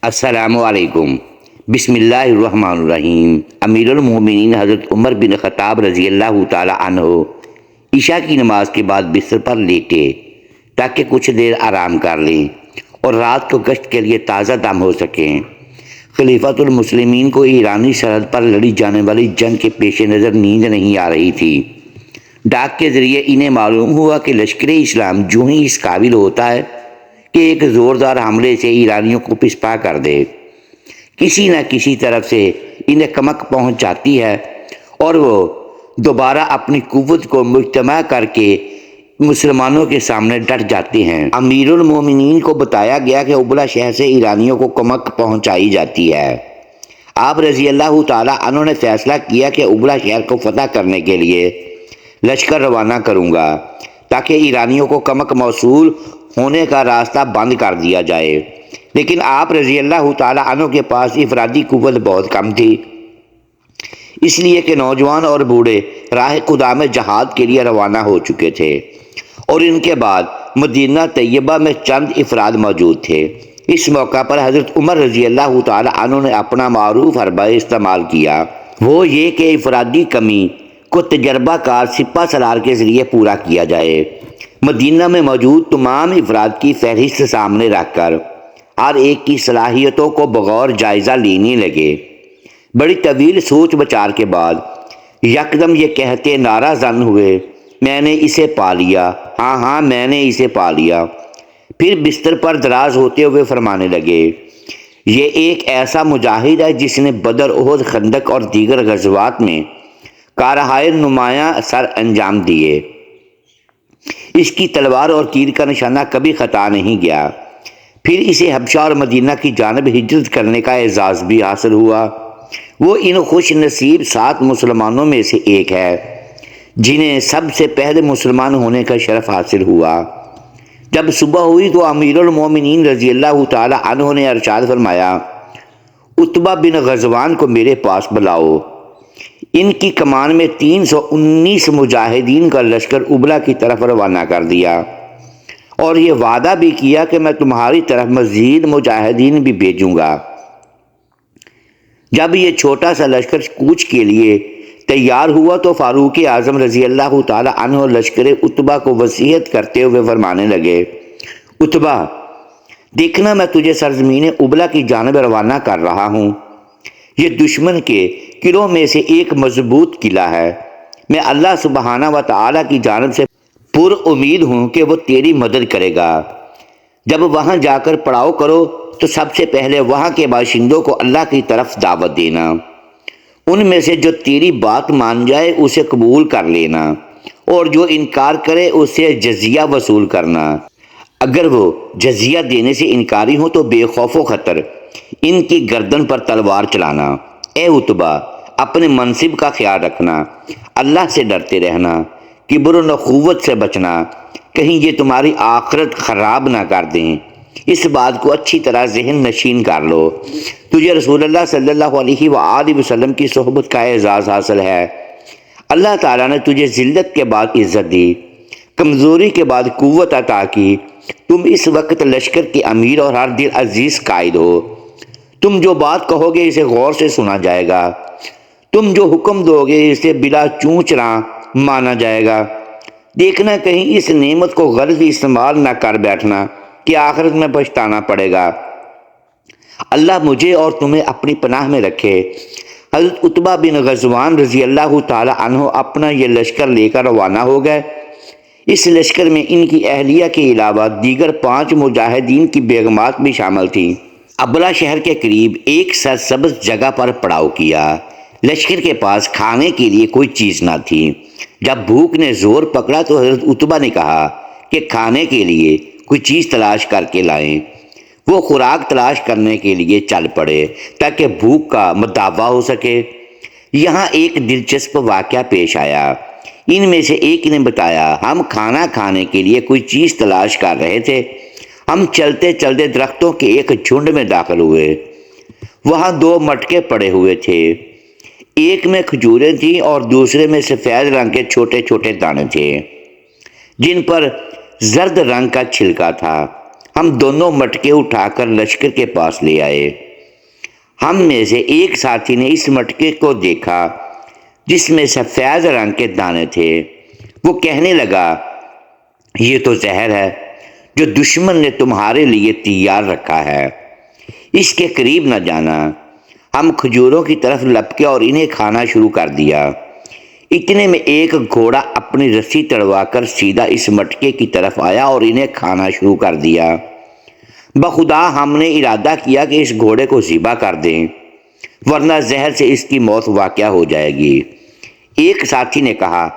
السلام علیکم۔ بسم اللہ الرحمن الرحیم۔ امیر المومنین حضرت عمر بن خطاب رضی اللہ تعالی عنہ عشاء کی نماز کے بعد بستر پر لیٹے تاکہ کچھ دیر آرام کر لیں اور رات کو گشت کے لیے تازہ دم ہو سکیں۔ خلیفۃ المسلمین کو ایرانی سرحد پر لڑی جانے والی جنگ کے پیش نظر نیند نہیں آ رہی تھی۔ ڈاک کے ذریعے انہیں معلوم ہوا کہ لشکر اسلام جو ہی اس قابل ہوتا ہے کہ ایک زوردار حملے سے ایرانیوں کو پسپا کر دے، کسی نہ کسی طرف سے انہیں کمک پہنچ جاتی ہے اور وہ دوبارہ اپنی قوت کو مجتمع کر کے مسلمانوں کے سامنے ڈٹ جاتے ہیں۔ امیر المومنین کو بتایا گیا کہ ابلا شہر سے ایرانیوں کو کمک پہنچائی جاتی ہے۔ آپ رضی اللہ تعالیٰ عنہ نے فیصلہ کیا کہ ابلا شہر کو فتح کرنے کے لیے لشکر روانہ کروں گا تاکہ ایرانیوں کو کمک موصول ہونے کا راستہ بند کر دیا جائے، لیکن آپ رضی اللہ تعالیٰ عنہ کے پاس افرادی قوت بہت کم تھی، اس لیے کہ نوجوان اور بوڑھے راہ خدا میں جہاد کے لیے روانہ ہو چکے تھے اور ان کے بعد مدینہ طیبہ میں چند افراد موجود تھے۔ اس موقع پر حضرت عمر رضی اللہ تعالیٰ عنہ نے اپنا معروف حربہ استعمال کیا، وہ یہ کہ افرادی کمی کو تجربہ کار سپہ سالار کے ذریعے پورا کیا جائے۔ مدینہ میں موجود تمام افراد کی فہرست سامنے رکھ کر ہر ایک کی صلاحیتوں کو بغور جائزہ لینے لگے۔ بڑی طویل سوچ بچار کے بعد یکدم یہ کہتے نعرہ زن ہوئے، میں نے اسے پا لیا، ہاں میں نے اسے پا لیا۔ پھر بستر پر دراز ہوتے ہوئے فرمانے لگے، یہ ایک ایسا مجاہد ہے جس نے بدر، احد، خندق اور دیگر غزوات میں کارہائے نمایاں سر انجام دیے۔ اس کی تلوار اور تیر کا نشانہ کبھی خطا نہیں گیا۔ پھر اسے حبشہ اور مدینہ کی جانب ہجرت کرنے کا اعزاز بھی حاصل ہوا۔ وہ ان خوش نصیب 7 مسلمانوں میں سے ایک ہے جنہیں سب سے پہلے مسلمان ہونے کا شرف حاصل ہوا۔ جب صبح ہوئی تو امیر المومنین رضی اللہ تعالی عنہ نے ارشاد فرمایا، عتبہ بن غزوان کو میرے پاس بلاؤ۔ ان کی کمان میں 319 مجاہدین کا لشکر ابلا کی طرف روانہ کر دیا اور یہ وعدہ بھی کیا کہ میں تمہاری طرف مزید مجاہدین بھی بھیجوں گا۔ جب یہ چھوٹا سا لشکر کوچ کے لیے تیار ہوا تو فاروق اعظم رضی اللہ تعالی عنہ لشکر عتبہ کو وصیت کرتے ہوئے فرمانے لگے، عتبہ دیکھنا، میں تجھے سرزمین ابلا کی جانب روانہ کر رہا ہوں۔ یہ دشمن کے قلعوں میں سے ایک مضبوط قلعہ ہے۔ میں اللہ سبحانہ و تعالیٰ کی جانب سے پر امید ہوں کہ وہ تیری مدد کرے گا۔ جب وہاں جا کر پڑاؤ کرو تو سب سے پہلے وہاں کے باشندوں کو اللہ کی طرف دعوت دینا۔ ان میں سے جو تیری بات مان جائے اسے قبول کر لینا اور جو انکار کرے اسے جزیہ وصول کرنا۔ اگر وہ جزیہ دینے سے انکاری ہو تو بے خوف و خطر ان کی گردن پر تلوار چلانا۔ اے عتبہ، اپنے منصب کا خیال رکھنا، اللہ سے ڈرتے رہنا، کبر و نخوت سے بچنا، کہیں یہ تمہاری آخرت خراب نہ کر دیں۔ اس بات کو اچھی طرح ذہن نشین کر لو، تجھے رسول اللہ صلی اللہ علیہ وآلہ وسلم کی صحبت کا اعزاز حاصل ہے۔ اللہ تعالیٰ نے تجھے ذلت کے بعد عزت دی، کمزوری کے بعد قوت عطا کی۔ تم اس وقت لشکر کے امیر اور ہر دل عزیز قائد ہو۔ تم جو بات کہو گے اسے غور سے سنا جائے گا، تم جو حکم دو گے اسے بلا چوں چراں مانا جائے گا۔ دیکھنا کہیں اس نعمت کو غلط استعمال نہ کر بیٹھنا کہ آخرت میں پچھتانا پڑے گا۔ اللہ مجھے اور تمہیں اپنی پناہ میں رکھے۔ حضرت عتبہ بن غزوان رضی اللہ تعالی عنہ اپنا یہ لشکر لے کر روانہ ہو گئے۔ اس لشکر میں ان کی اہلیہ کے علاوہ دیگر 5 مجاہدین کی بیگمات بھی شامل تھیں۔ ابلا شہر کے قریب ایک سرسبز جگہ پر پڑاؤ کیا۔ لشکر کے پاس کھانے کے لیے کوئی چیز نہ تھی۔ جب بھوک نے زور پکڑا تو حضرت عتبہ نے کہا کہ کھانے کے لیے کوئی چیز تلاش کر کے لائیں۔ وہ خوراک تلاش کرنے کے لیے چل پڑے تاکہ بھوک کا مداوع ہو سکے۔ یہاں ایک دلچسپ واقعہ پیش آیا۔ ان میں سے ایک نے بتایا، ہم کھانا کھانے کے لیے کوئی چیز تلاش کر رہے تھے۔ ہم چلتے چلتے درختوں کے ایک جھنڈ میں داخل ہوئے۔ وہاں 2 مٹکے پڑے ہوئے تھے، ایک میں کھجوریں تھیں اور دوسرے میں سفید رنگ کے چھوٹے چھوٹے دانے تھے جن پر زرد رنگ کا چھلکا تھا۔ ہم دونوں مٹکے اٹھا کر لشکر کے پاس لے آئے۔ ہم میں سے ایک ساتھی نے اس مٹکے کو دیکھا جس میں سفید رنگ کے دانے تھے۔ وہ کہنے لگا، یہ تو زہر ہے جو دشمن نے تمہارے لیے تیار رکھا ہے، اس کے قریب نہ جانا۔ ہم کھجوروں کی طرف لپکے اور انہیں کھانا شروع کر دیا۔ اتنے میں ایک گھوڑا اپنی رسی تڑوا کر سیدھا اس مٹکے کی طرف آیا اور انہیں کھانا شروع کر دیا۔ بخدا ہم نے ارادہ کیا کہ اس گھوڑے کو ذبح کر دیں، ورنہ زہر سے اس کی موت واقع ہو جائے گی۔ ایک ساتھی نے کہا،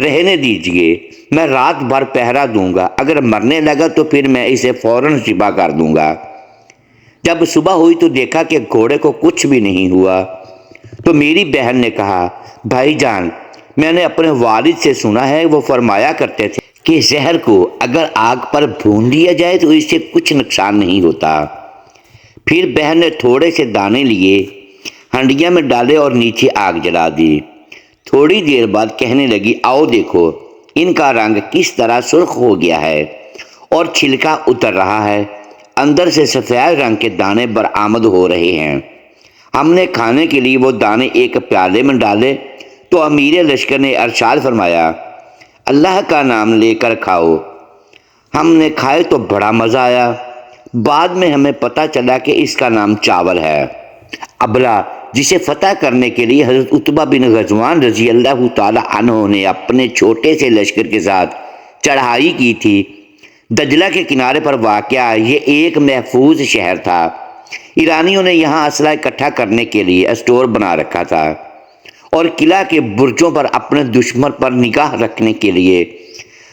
رہنے دیجئے، میں رات بھر پہرا دوں گا، اگر مرنے لگا تو پھر میں اسے فوراً ذبح کر دوں گا۔ جب صبح ہوئی تو دیکھا کہ گھوڑے کو کچھ بھی نہیں ہوا، تو میری بہن نے کہا، بھائی جان، میں نے اپنے والد سے سنا ہے، وہ فرمایا کرتے تھے کہ زہر کو اگر آگ پر بھون لیا جائے تو اس سے کچھ نقصان نہیں ہوتا۔ پھر بہن نے تھوڑے سے دانے لیے، ہنڈیا میں ڈالے اور نیچے آگ جلا دی۔ تھوڑی دیر بعد کہنے لگی، آؤ دیکھو ان کا رنگ کس طرح سرخ ہو گیا ہے اور چھلکا اتر رہا ہے، اندر سے سفید رنگ کے دانے برآمد ہو رہے ہیں۔ ہم نے کھانے کے لیے وہ دانے ایک پیالے میں ڈالے تو امیر لشکر نے ارشاد فرمایا، اللہ کا نام لے کر کھاؤ۔ ہم نے کھائے تو بڑا مزہ آیا۔ بعد میں ہمیں پتہ چلا کہ اس کا نام چاول ہے۔ ابلا، جسے فتح کرنے کے لیے حضرت عتبہ بن غزوان رضی اللہ تعالی عنہ نے اپنے چھوٹے سے لشکر کے ساتھ چڑھائی کی تھی، دجلہ کے کنارے پر واقع یہ ایک محفوظ شہر تھا۔ ایرانیوں نے یہاں اسلحہ اکٹھا کرنے کے لیے اسٹور بنا رکھا تھا اور قلعہ کے برجوں پر اپنے دشمن پر نگاہ رکھنے کے لیے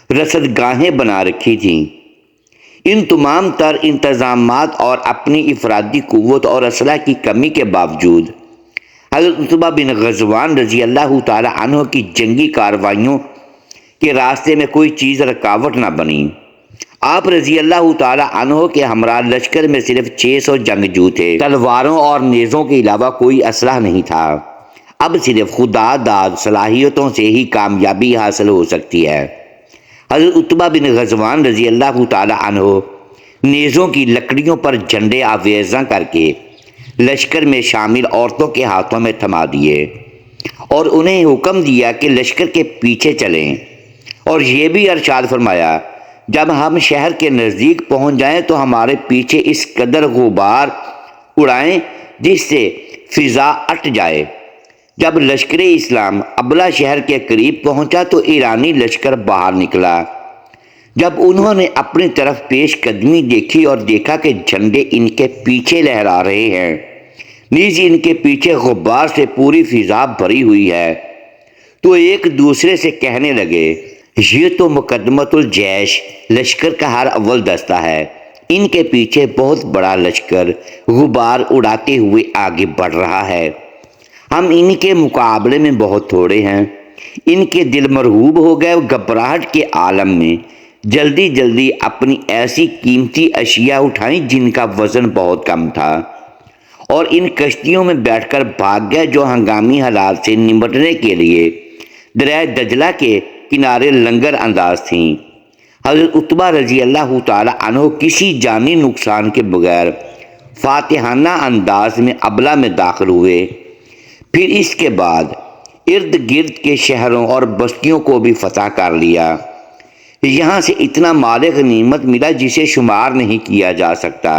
رصد گاہیں بنا رکھی تھیں۔ ان تمام تر انتظامات اور اپنی افرادی قوت اور اسلحہ کی کمی کے باوجود حضرت عتبہ بن غزوان رضی اللہ تعالی عنہ کی جنگی کارروائیوں کے راستے میں کوئی چیز رکاوٹ نہ بنی۔ آپ رضی اللہ تعالی عنہ کے ہمراہ لشکر میں صرف 600 جنگجو تھے، تلواروں اور نیزوں کے علاوہ کوئی اسلحہ نہیں تھا۔ اب صرف خدا داد صلاحیتوں سے ہی کامیابی حاصل ہو سکتی ہے۔ حضرت عتبہ بن غزوان رضی اللہ تعالی عنہ نیزوں کی لکڑیوں پر جھنڈے آویزاں کر کے لشکر میں شامل عورتوں کے ہاتھوں میں تھما دیے اور انہیں حکم دیا کہ لشکر کے پیچھے چلیں، اور یہ بھی ارشاد فرمایا، جب ہم شہر کے نزدیک پہنچ جائیں تو ہمارے پیچھے اس قدر غبار اڑائیں جس سے فضا اٹ جائے۔ جب لشکر اسلام ابلا شہر کے قریب پہنچا تو ایرانی لشکر باہر نکلا۔ جب انہوں نے اپنی طرف پیش قدمی دیکھی اور دیکھا کہ جھنڈے ان کے پیچھے لہرا رہے ہیں، نیز ان کے پیچھے غبار سے پوری فضا بھری ہوئی ہے، تو ایک دوسرے سے کہنے لگے، یہ تو مقدمۃ الجیش لشکر کا ہر اول دستہ ہے، ان کے پیچھے بہت بڑا لشکر غبار اڑاتے ہوئے آگے بڑھ رہا ہے، ہم ان کے مقابلے میں بہت تھوڑے ہیں۔ ان کے دل مرعوب ہو گئے، گھبراہٹ کے عالم میں جلدی جلدی اپنی ایسی قیمتی اشیاء اٹھائیں جن کا وزن بہت کم تھا، اور ان کشتیوں میں بیٹھ کر بھاگ گئے جو ہنگامی حالات سے نمٹنے کے لیے دریائے دجلہ کے کنارے لنگر انداز تھیں۔ حضرت عتبہ رضی اللہ تعالی عنہ کسی جانی نقصان کے بغیر فاتحانہ انداز میں ابلا میں داخل ہوئے۔ پھر اس کے بعد ارد گرد کے شہروں اور بستیوں کو بھی فتح کر لیا۔ یہاں سے اتنا مال غنیمت ملا جسے شمار نہیں کیا جا سکتا،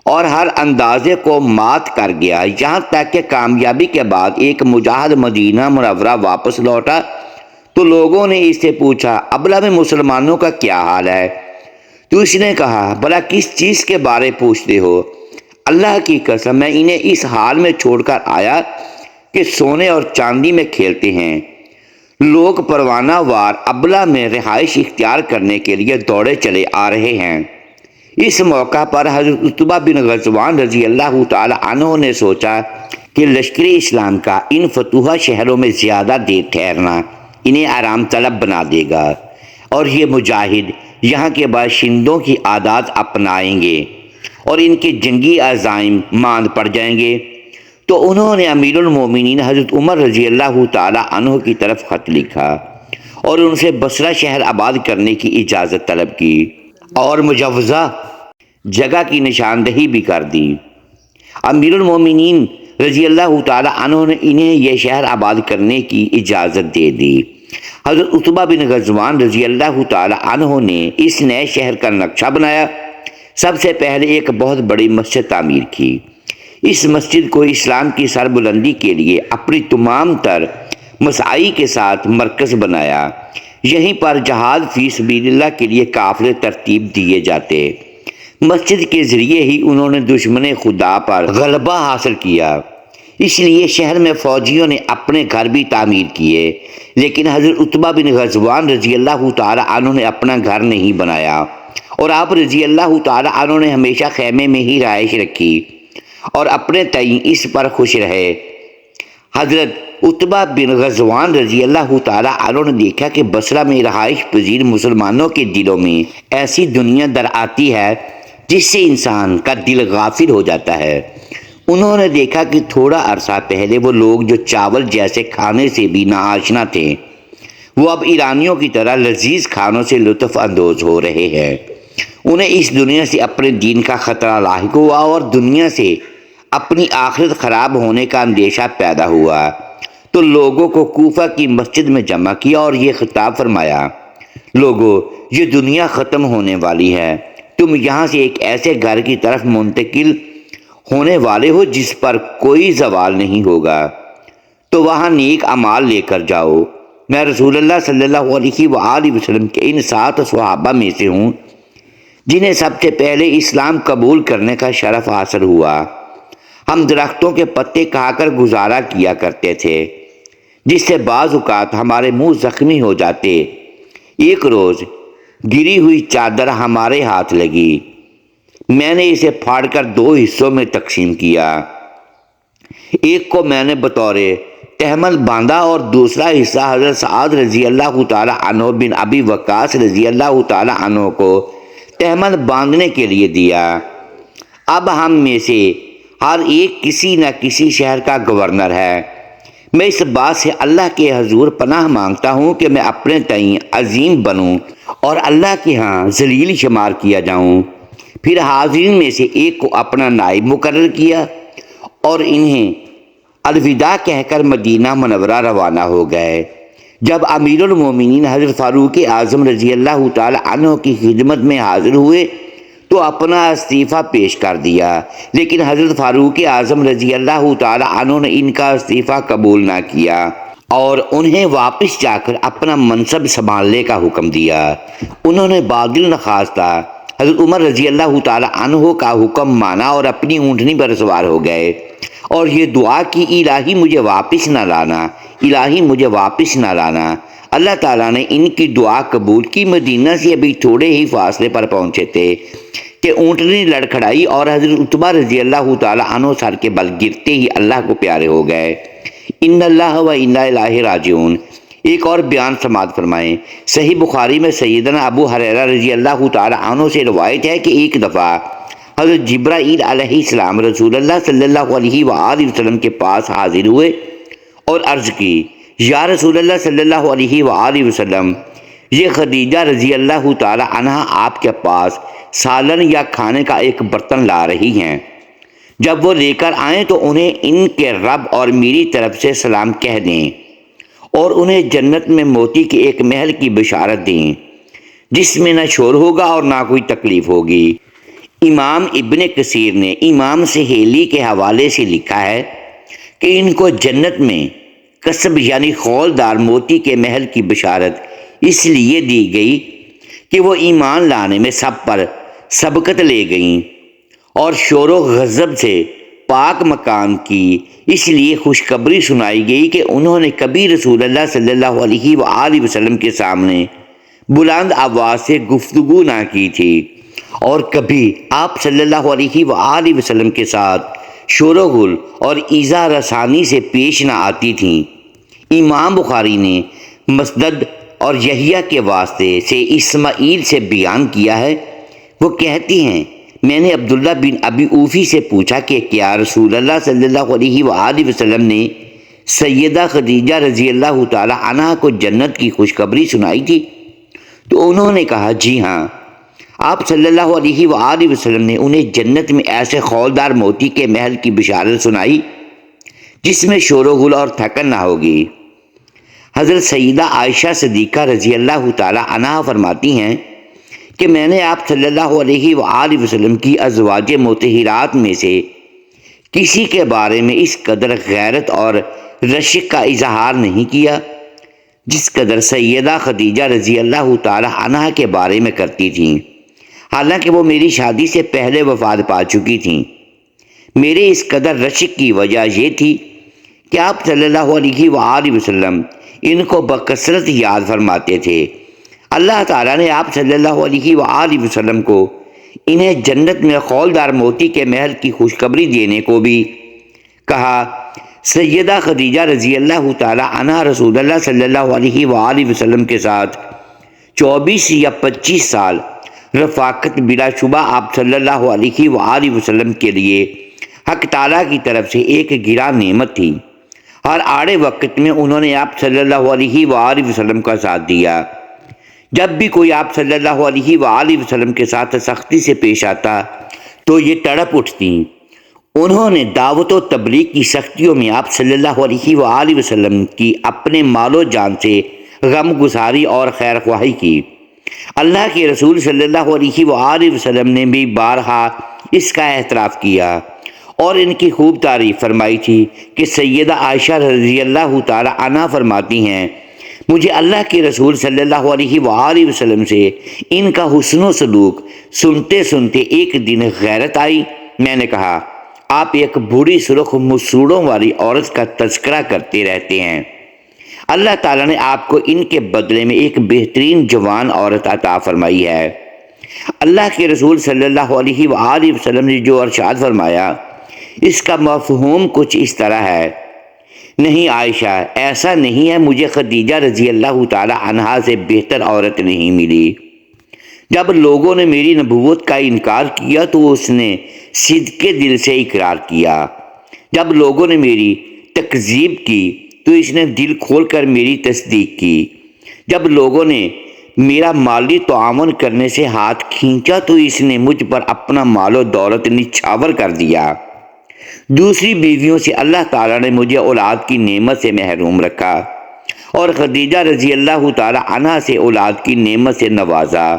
اور ہر اندازے کو مات کر گیا، یہاں تک کہ کامیابی کے بعد ایک مجاہد مدینہ منورہ واپس لوٹا تو لوگوں نے اس سے پوچھا، ابلا میں مسلمانوں کا کیا حال ہے؟ تو اس نے کہا، بھلا کس چیز کے بارے پوچھتے ہو؟ اللہ کی قسم، میں انہیں اس حال میں چھوڑ کر آیا کہ سونے اور چاندی میں کھیلتے ہیں۔ لوگ پروانہ وار ابلا میں رہائش اختیار کرنے کے لیے دوڑے چلے آ رہے ہیں۔ اس موقع پر حضرت عتبہ بن غزوان رضی اللہ تعالی عنہ نے سوچا کہ لشکر اسلام کا ان فتوحہ شہروں میں زیادہ دیر ٹھہرنا انہیں آرام طلب بنا دے گا، اور یہ مجاہد یہاں کے باشندوں کی عادات اپنائیں گے اور ان کے جنگی عزائم ماند پڑ جائیں گے۔ تو انہوں نے امیر المومنین حضرت عمر رضی اللہ تعالی عنہ کی طرف خط لکھا اور ان سے بصرہ شہر آباد کرنے کی اجازت طلب کی۔ اور مجوزہ جگہ کی نشاندہی بھی کر دی۔ امیر المومنین رضی اللہ تعالی عنہ نے انہیں یہ شہر آباد کرنے کی اجازت دے دی۔ حضرت عتبہ بن غزوان رضی اللہ تعالی عنہ نے اس نئے شہر کا نقشہ بنایا۔ سب سے پہلے ایک بہت بڑی مسجد تعمیر کی۔ اس مسجد کو اسلام کی سربلندی کے لیے اپنی تمام تر مساعی کے ساتھ مرکز بنایا۔ یہیں پر جہاد فی سبیل اللہ کے لیے قافلے ترتیب دیے جاتے۔ مسجد کے ذریعے ہی انہوں نے دشمن خدا پر غلبہ حاصل کیا۔ اس لیے شہر میں فوجیوں نے اپنے گھر بھی تعمیر کیے، لیکن حضرت عتبہ بن غزوان رضی اللہ تعالی عنہ نے اپنا گھر نہیں بنایا، اور آپ رضی اللہ تعالی عنہ نے ہمیشہ خیمے میں ہی رہائش رکھی اور اپنے تئیں اس پر خوش رہے۔ حضرت عتبہ بن غزوان رضی اللہ تعالی عنہ نے دیکھا کہ بصرہ میں رہائش پذیر مسلمانوں کے دلوں میں ایسی دنیا در آتی ہے جس سے انسان کا دل غافل ہو جاتا ہے۔ انہوں نے دیکھا کہ تھوڑا عرصہ پہلے وہ لوگ جو چاول جیسے کھانے سے بھی ناآشنا تھے، وہ اب ایرانیوں کی طرح لذیذ کھانوں سے لطف اندوز ہو رہے ہیں۔ انہیں اس دنیا سے اپنے دین کا خطرہ لاحق ہوا اور دنیا سے اپنی آخرت خراب ہونے کا اندیشہ پیدا ہوا، تو لوگوں کو کوفہ کی مسجد میں جمع کیا اور یہ خطاب فرمایا: لوگو، یہ دنیا ختم ہونے والی ہے، تم یہاں سے ایک ایسے گھر کی طرف منتقل ہونے والے ہو جس پر کوئی زوال نہیں ہوگا، تو وہاں نیک اعمال لے کر جاؤ۔ میں رسول اللہ صلی اللہ علیہ وآلہ وسلم کے ان 7 صحابہ میں سے ہوں جنہیں سب سے پہلے اسلام قبول کرنے کا شرف حاصل ہوا۔ ہم درختوں کے پتے کھا کر گزارا کیا کرتے تھے، جس سے بعض اوقات ہمارے منہ زخمی ہو جاتے۔ ایک روز گری ہوئی چادر ہمارے ہاتھ لگی۔ میں نے اسے پھاڑ کر 2 حصوں میں تقسیم کیا۔ ایک کو میں نے بطور تحمل باندھا اور دوسرا حصہ حضرت سعد رضی اللہ تعالی عنہ بن ابی وقاص رضی اللہ تعالی عنہ کو تحمل باندھنے کے لیے دیا۔ اب ہم میں سے ہر ایک کسی نہ کسی شہر کا گورنر ہے۔ میں اس بات سے اللہ کے حضور پناہ مانگتا ہوں کہ میں اپنے تئیں عظیم بنوں اور اللہ کے ہاں ذلیل شمار کیا جاؤں۔ پھر حاضرین میں سے ایک کو اپنا نائب مقرر کیا اور انہیں الوداع کہہ کر مدینہ منورہ روانہ ہو گئے۔ جب امیر المومنین حضرت فاروق اعظم رضی اللہ تعالی عنہ کی خدمت میں حاضر ہوئے تو اپنا استعفیٰ پیش کر دیا، لیکن حضرت فاروق اعظم رضی اللہ تعالی عنہ نے ان کا استعفیٰ قبول نہ کیا اور انہیں واپس جا کر اپنا منصب سنبھالنے کا حکم دیا۔ انہوں نے بادل نخواستہ حضرت عمر رضی اللہ تعالی عنہ کا حکم مانا اور اپنی اونٹنی پر سوار ہو گئے اور یہ دعا کی: الہی مجھے واپس نہ لانا، الہی مجھے واپس نہ لانا۔ اللہ تعالیٰ نے ان کی دعا قبول کی۔ مدینہ سے ابھی تھوڑے ہی فاصلے پر پہنچے تھے کہ اونٹنی لڑکھڑائی اور حضرت عتبہ رضی اللہ تعالی عنہ سر کے بل گرتے ہی اللہ کو پیارے ہو گئے۔ ان اللہ و انا الیہ راجعون۔ ایک اور بیان سماعت فرمائیں۔ صحیح بخاری میں سیدنا ابو ہریرہ رضی اللہ تعالی عنہ سے روایت ہے کہ ایک دفعہ حضرت جبرائیل علیہ السلام رسول اللہ صلی اللہ علیہ وآلہ وسلم کے پاس حاضر ہوئے اور عرض کی: یا رسول اللہ صلی اللہ علیہ وآلہ وسلم، یہ خدیجہ رضی اللہ تعالی عنہا آپ کے پاس سالن یا کھانے کا ایک برتن لا رہی ہیں۔ جب وہ لے کر آئیں تو انہیں ان کے رب اور میری طرف سے سلام کہہ دیں اور انہیں جنت میں موتی کے ایک محل کی بشارت دیں جس میں نہ شور ہوگا اور نہ کوئی تکلیف ہوگی۔ امام ابن کثیر نے امام سہیلی کے حوالے سے لکھا ہے کہ ان کو جنت میں کسب یعنی خولدار موتی کے محل کی بشارت اس لیے دی گئی کہ وہ ایمان لانے میں سب پر سبقت لے گئیں اور شور و غضب سے پاک مکان کی اس لیے خوشخبری سنائی گئی کہ انہوں نے کبھی رسول اللہ صلی اللہ علیہ وآلہ وسلم کے سامنے بلند آواز سے گفتگو نہ کی تھی اور کبھی آپ صلی اللہ علیہ وآلہ وسلم کے ساتھ شور و غل اور ایذا رسانی سے پیش نہ آتی تھیں۔ امام بخاری نے مسدد اور یحییٰ کے واسطے سے اسماعیل سے بیان کیا ہے، وہ کہتی ہیں: میں نے عبداللہ بن ابی اوفی سے پوچھا کہ کیا رسول اللہ صلی اللہ علیہ وآلہ وسلم نے سیدہ خدیجہ رضی اللہ تعالی عنہا کو جنت کی خوشخبری سنائی تھی؟ تو انہوں نے کہا: جی ہاں، آپ صلی اللہ علیہ وآلہ وسلم نے انہیں جنت میں ایسے خولدار موتی کے محل کی بشارت سنائی جس میں شور و غل اور تھکن نہ ہوگی۔ حضرت سیدہ عائشہ صدیقہ رضی اللہ تعالی عنہا فرماتی ہیں کہ میں نے آپ صلی اللہ علیہ وآلہ وسلم کی ازواج مطہرات میں سے کسی کے بارے میں اس قدر غیرت اور رشک کا اظہار نہیں کیا جس قدر سیدہ خدیجہ رضی اللہ تعالی عنہا کے بارے میں کرتی تھیں، حالانکہ وہ میری شادی سے پہلے وفات پا چکی تھیں۔ میرے اس قدر رشک کی وجہ یہ تھی کہ آپ صلی اللہ علیہ وآلہ وسلم ان کو بکثرت یاد فرماتے تھے۔ اللہ تعالیٰ نے آپ صلی اللہ علیہ وآلہ وسلم کو انہیں جنت میں خولدار موتی کے محل کی خوشخبری دینے کو بھی کہا۔ سیدہ خدیجہ رضی اللہ تعالی عنہا رسول اللہ صلی اللہ علیہ وآلہ وسلم کے ساتھ 24 یا 25 سال رفاقت بلا شبہ آپ صلی اللہ علیہ وآلہ وسلم کے لیے حق تعالیٰ کی طرف سے ایک گراں نعمت تھی۔ ہر آڑے وقت میں انہوں نے آپ صلی اللہ علیہ وآلہ وسلم کا ساتھ دیا۔ جب بھی کوئی آپ صلی اللہ علیہ وآلہ وسلم کے ساتھ سختی سے پیش آتا تو یہ تڑپ اٹھتی۔ انہوں نے دعوت و تبلیغ کی سختیوں میں آپ صلی اللہ علیہ وآلہ وسلم کی اپنے مال و جان سے غم گساری اور خیر خواہی کی۔ اللہ کے رسول صلی اللہ علیہ وآلہ وسلم نے بھی بارہا اس کا اعتراف کیا اور ان کی خوب تعریف فرمائی تھی کہ سیدہ عائشہ رضی اللہ تعالی عنہا فرماتی ہیں، مجھے اللہ کے رسول صلی اللہ علیہ وآلہ وسلم سے ان کا حسن و سلوک سنتے سنتے ایک دن غیرت آئی۔ میں نے کہا، آپ ایک بوڑھی سرخ مسوڑوں والی عورت کا تذکرہ کرتے رہتے ہیں، اللہ تعالیٰ نے آپ کو ان کے بدلے میں ایک بہترین جوان عورت عطا فرمائی ہے۔ اللہ کے رسول صلی اللہ علیہ وآلہ وسلم نے جو ارشاد فرمایا اس کا مفہوم کچھ اس طرح ہے، نہیں عائشہ، ایسا نہیں ہے، مجھے خدیجہ رضی اللہ تعالی عنہا سے بہتر عورت نہیں ملی۔ جب لوگوں نے میری نبوت کا انکار کیا تو اس نے صدقے دل سے اقرار کیا۔ جب لوگوں نے میری تکذیب کی تو اس نے دل کھول کر میری تصدیق کی۔ جب لوگوں نے میرا مالی تعاون کرنے سے ہاتھ کھینچا تو اس نے مجھ پر اپنا مال و دولت نچھاور کر دیا۔ دوسری بیویوں سے اللہ تعالیٰ نے مجھے اولاد کی نعمت سے محروم رکھا اور خدیجہ رضی اللہ تعالی عنہا سے اولاد کی نعمت سے نوازا۔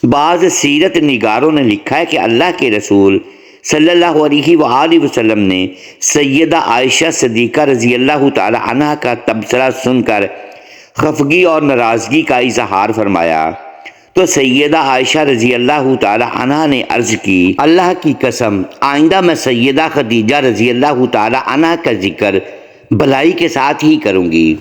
بعض سیرت نگاروں نے لکھا ہے کہ اللہ کے رسول صلی اللہ علیہ وآلہ وسلم نے سیدہ عائشہ صدیقہ رضی اللہ تعالی عنہا کا تبصرہ سن کر خفگی اور ناراضگی کا اظہار فرمایا تو سیدہ عائشہ رضی اللہ تعالی عنہا نے عرض کی، اللہ کی قسم، آئندہ میں سیدہ خدیجہ رضی اللہ تعالی عنہا کا ذکر بھلائی کے ساتھ ہی کروں گی۔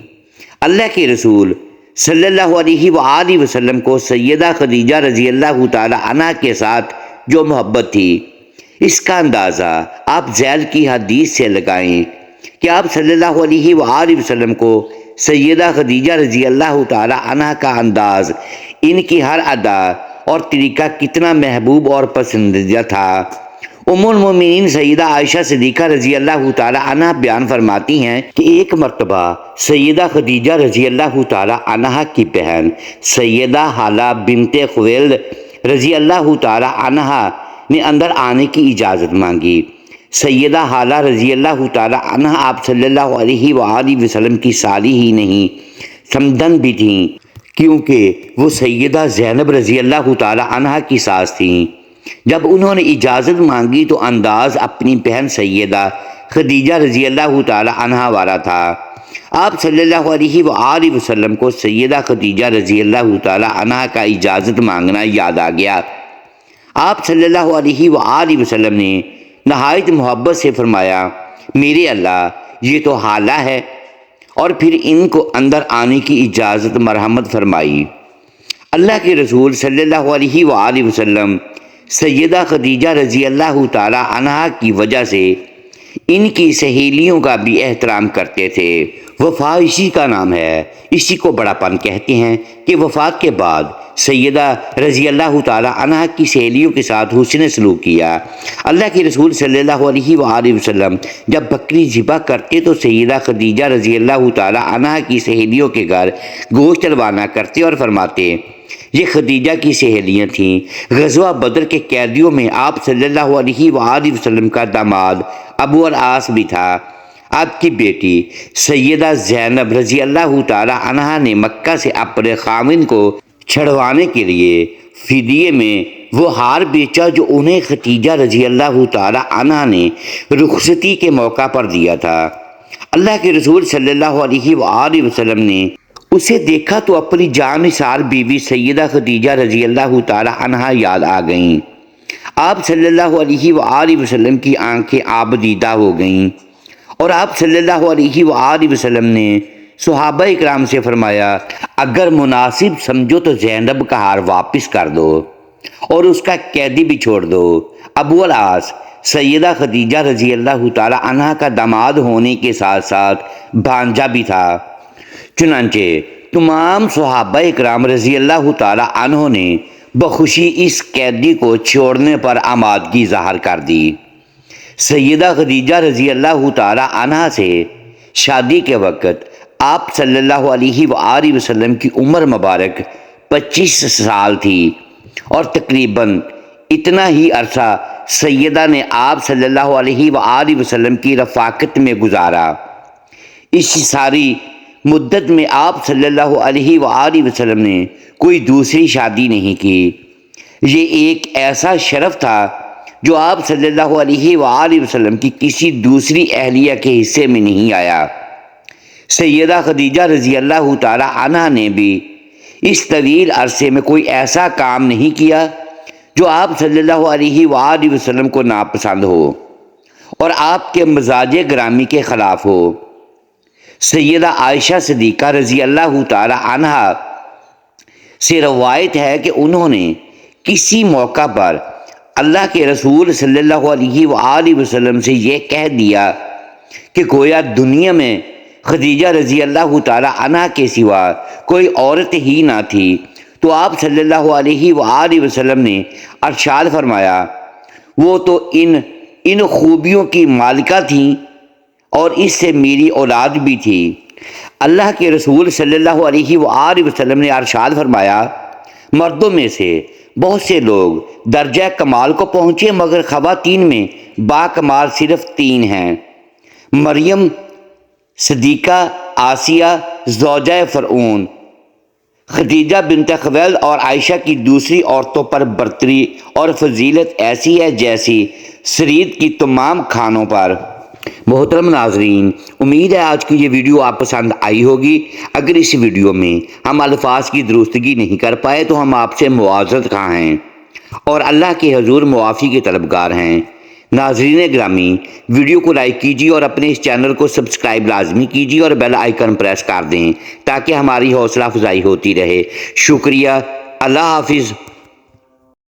اللہ کے رسول صلی اللہ علیہ وآلہ وسلم کو سیدہ خدیجہ رضی اللہ تعالی عنہا کے ساتھ جو محبت تھی اس کا اندازہ آپ ذیل کی حدیث سے لگائیں کہ آپ صلی اللہ علیہ وآلہ وسلم کو سیدہ خدیجہ رضی اللہ تعالی عنہا کا انداز، ان کی ہر ادا اور طریقہ کتنا محبوب اور پسندیدہ تھا۔ ام المومنین سیدہ عائشہ صدیقہ رضی اللہ تعالی عنہا بیان فرماتی ہیں کہ ایک مرتبہ سیدہ خدیجہ رضی اللہ تعالی عنہا کی بہن سیدہ حالہ بنت خویلد رضی اللہ تعالی عنہا نے اندر آنے کی اجازت مانگی۔ سیدہ حالہ رضی اللہ تعالی عنہا آپ صلی اللہ علیہ وآلہ وسلم کی سالی ہی نہیں سمدن بھی تھیں، کیونکہ وہ سیدہ زینب رضی اللہ تعالی عنہا کی ساس تھیں۔ جب انہوں نے اجازت مانگی تو انداز اپنی بہن سیدہ خدیجہ رضی اللہ تعالی عنہا والا تھا۔ آپ صلی اللہ علیہ وآلہ وسلم کو سیدہ خدیجہ رضی اللہ تعالی عنہا کا اجازت مانگنا یاد آ گیا۔ آپ صلی اللہ علیہ وآلہ وسلم نے نہایت محبت سے فرمایا، میرے اللہ، یہ تو حالہ ہے، اور پھر ان کو اندر آنے کی اجازت مرحمت فرمائی۔ اللہ کے رسول صلی اللہ علیہ وآلہ وسلم سیدہ خدیجہ رضی اللہ تعالی عنہا کی وجہ سے ان کی سہیلیوں کا بھی احترام کرتے تھے۔ وفا اسی کا نام ہے، اسی کو بڑا پن کہتے ہیں کہ وفات کے بعد سیدہ رضی اللہ تعالی عنہا کی سہیلیوں کے ساتھ حسن سلوک کیا۔ اللہ کے رسول صلی اللہ علیہ وآلہ وسلم جب بکری ذبح کرتے تو سیدہ خدیجہ رضی اللہ تعالی عنہا کی سہیلیوں کے گھر گوشت روانہ کرتے اور فرماتے، یہ خدیجہ کی سہیلیاں تھیں۔ غزوہ بدر کے قیدیوں میں آپ صلی اللہ علیہ وآلہ وسلم کا داماد ابو العاص بھی تھا۔ آپ کی بیٹی سیدہ زینب رضی اللہ تعالی عنہا نے مکہ سے اپنے خاوند کو چھڑوانے کے لیے فدیے میں وہ ہار بیچا جو انہیں خدیجہ رضی اللہ تعالی عنہا نے رخصتی کے موقع پر دیا تھا۔ اللہ کے رسول صلی اللہ علیہ وآلہ وسلم نے اسے دیکھا تو اپنی جان نثار بیوی سیدہ خدیجہ رضی اللہ تعالی عنہا یاد آ گئیں۔ آپ صلی اللہ علیہ وآلہ وسلم کی آنکھیں آب دیدہ ہو گئیں اور آپ صلی اللہ علیہ وآلہ وسلم نے صحابہ اکرام سے فرمایا، اگر مناسب سمجھو تو زینب کا ہار واپس کر دو اور اس کا قیدی بھی چھوڑ دو۔ ابو العاص سیدہ خدیجہ رضی اللہ تعالی عنہا کا داماد ہونے کے ساتھ ساتھ بھانجا بھی تھا۔ چنانچہ تمام صحابہ اکرام رضی اللہ تعالی عنہ نے بخوشی اس قیدی کو چھوڑنے پر آمادگی ظاہر کر دی۔ سیدہ خدیجہ رضی اللہ تعالی عنہا سے شادی کے وقت آپ صلی اللہ علیہ وآلہ وسلم کی عمر مبارک 25 سال تھی اور تقریباً اتنا ہی عرصہ سیدہ نے آپ صلی اللہ علیہ وآلہ وسلم کی رفاقت میں گزارا۔ اس ساری مدت میں آپ صلی اللہ علیہ وآلہ وسلم نے کوئی دوسری شادی نہیں کی۔ یہ ایک ایسا شرف تھا جو آپ صلی اللہ علیہ وآلہ وسلم کی کسی دوسری اہلیہ کے حصے میں نہیں آیا۔ سیدہ خدیجہ رضی اللہ تعالی عنہا نے بھی اس طویل عرصے میں کوئی ایسا کام نہیں کیا جو آپ صلی اللہ علیہ وآلہ وسلم کو ناپسند ہو اور آپ کے مزاج گرامی کے خلاف ہو۔ سیدہ عائشہ صدیقہ رضی اللہ تعالی عنہا سے روایت ہے کہ انہوں نے کسی موقع پر اللہ کے رسول صلی اللہ علیہ وآلہ وسلم سے یہ کہہ دیا کہ گویا دنیا میں خدیجہ رضی اللہ تعالی عنہا کے سوا کوئی عورت ہی نہ تھی، تو آپ صلی اللہ علیہ وآلہ وسلم نے ارشاد فرمایا، وہ تو ان خوبیوں کی مالکہ تھیں اور اس سے میری اولاد بھی تھی۔ اللہ کے رسول صلی اللہ علیہ وآلہ وسلم نے ارشاد فرمایا، مردوں میں سے بہت سے لوگ درجہ کمال کو پہنچے مگر خواتین میں با کمال صرف 3 ہیں، مریم صدیقہ، آسیہ زوجہ فرعون، خدیجہ بنت خویلد اور عائشہ کی دوسری عورتوں پر برتری اور فضیلت ایسی ہے جیسی سرید کی تمام کھانوں پر۔ محترم ناظرین، امید ہے آج کی یہ ویڈیو آپ پسند آئی ہوگی۔ اگر اس ویڈیو میں ہم الفاظ کی درستگی نہیں کر پائے تو ہم آپ سے معذرت خواہ ہیں اور اللہ کے حضور معافی کے طلبگار ہیں۔ ناظرین گرامی، ویڈیو کو لائک کیجیے اور اپنے اس چینل کو سبسکرائب لازمی کیجیے اور بیل آئیکن پریس کر دیں تاکہ ہماری حوصلہ افزائی ہوتی رہے۔ شکریہ، اللہ حافظ۔